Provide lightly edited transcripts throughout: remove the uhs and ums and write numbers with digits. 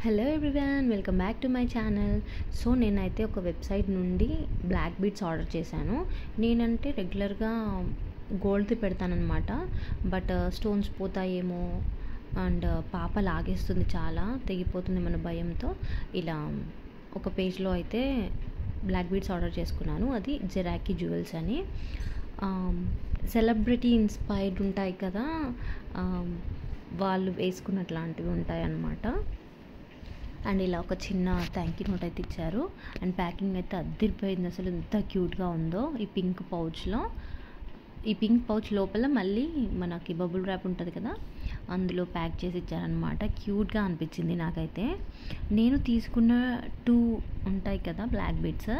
Hello everyone, welcome back to my channel. So నేనైతే ఒక website నుండి బ్లాక్ బీడ్స్ ఆర్డర్ చేశాను. నేనంటే రెగ్యులర్గా గోల్డ్ది పెడతానన్నమాట. బట్ స్టోన్స్ పోతాయేమో అండ్ పాప లాగేస్తుంది, చాలా తెగిపోతుంది మన భయంతో. ఇలా ఒక పేజ్లో అయితే బ్లాక్ బీడ్స్ ఆర్డర్ చేసుకున్నాను. అది జెరాకీ జ్యువెల్స్ అని. సెలబ్రిటీ ఇన్స్పైర్డ్ ఉంటాయి కదా, వాళ్ళు వేసుకున్నట్లాంటివి ఉంటాయి అన్నమాట. అండ్ ఇలా ఒక చిన్న థ్యాంక్ యూ నోట్ అయితే ఇచ్చారు. అండ్ ప్యాకింగ్ అయితే అద్దరిపోయింది, అసలు ఎంత క్యూట్గా ఉందో. ఈ పింక్ పౌచ్ లోపల మళ్ళీ మనకి బబుల్ ర్యాప్ ఉంటుంది కదా, అందులో ప్యాక్ చేసి ఇచ్చారనమాట. క్యూట్గా అనిపించింది నాకైతే. నేను తీసుకున్న 2 ఉంటాయి కదా బ్లాక్ బీడ్స్,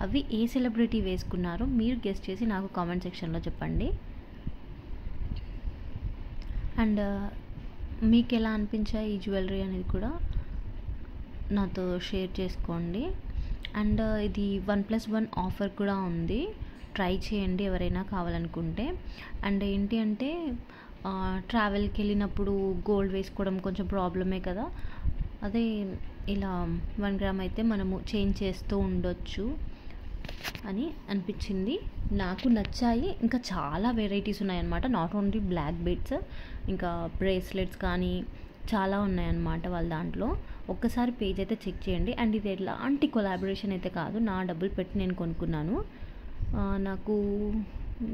అవి ఏ సెలబ్రిటీ వేసుకున్నారో మీరు గెస్ట్ చేసి నాకు కామెంట్ సెక్షన్లో చెప్పండి. అండ్ మీకు ఎలా అనిపించాయి ఈ జ్యువెలరీ అనేది కూడా నాతో షేర్ చేసుకోండి. అండ్ ఇది 1+1 ఆఫర్ కూడా ఉంది, ట్రై చేయండి ఎవరైనా కావాలనుకుంటే. అండ్ ఏంటి అంటే ట్రావెల్కి వెళ్ళినప్పుడు గోల్డ్ వేసుకోవడం కొంచెం ప్రాబ్లమే కదా, అదే ఇలా 1 గ్రామ్ అయితే మనము చేంజ్ చేస్తూ ఉండొచ్చు అని అనిపించింది. నాకు నచ్చాయి. ఇంకా చాలా వెరైటీస్ ఉన్నాయన్నమాట, నాట్ ఓన్లీ బ్లాక్ బీడ్స్, ఇంకా బ్రేస్లెట్స్ కానీ చాలా ఉన్నాయన్నమాట వాళ్ళ దాంట్లో. ఒక్కసారి పేజ్ అయితే చెక్ చేయండి. అండ్ ఇది ఎలాంటి కొలాబరేషన్ అయితే కాదు, నా డబ్బులు పెట్టి నేను కొనుక్కున్నాను. నాకు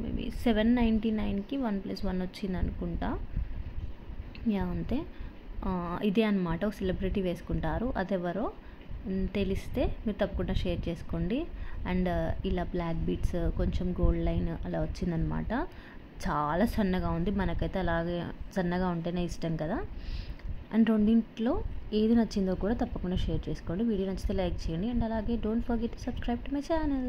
మేబీ 799కి 1+1 వచ్చింది అనుకుంటా. అంతే. ఇదే అనమాట, ఒక సెలబ్రిటీ వేసుకుంటారు, అదెవరో తెలిస్తే మీరు తప్పకుండా షేర్ చేసుకోండి. అండ్ ఇలా బ్లాక్ బీడ్స్ కొంచెం గోల్డ్ లైన్ అలా వచ్చిందనమాట. చాలా సన్నగా ఉంది, మనకైతే అలాగే సన్నగా ఉంటేనే ఇష్టం కదా. అండ్ రెండింటిలో ఏది నచ్చిందో కూడా తప్పకుండా షేర్ చేసుకోండి. వీడియో నచ్చితే లైక్ చేయండి. అండ్ అలాగే don't forget to subscribe to my channel.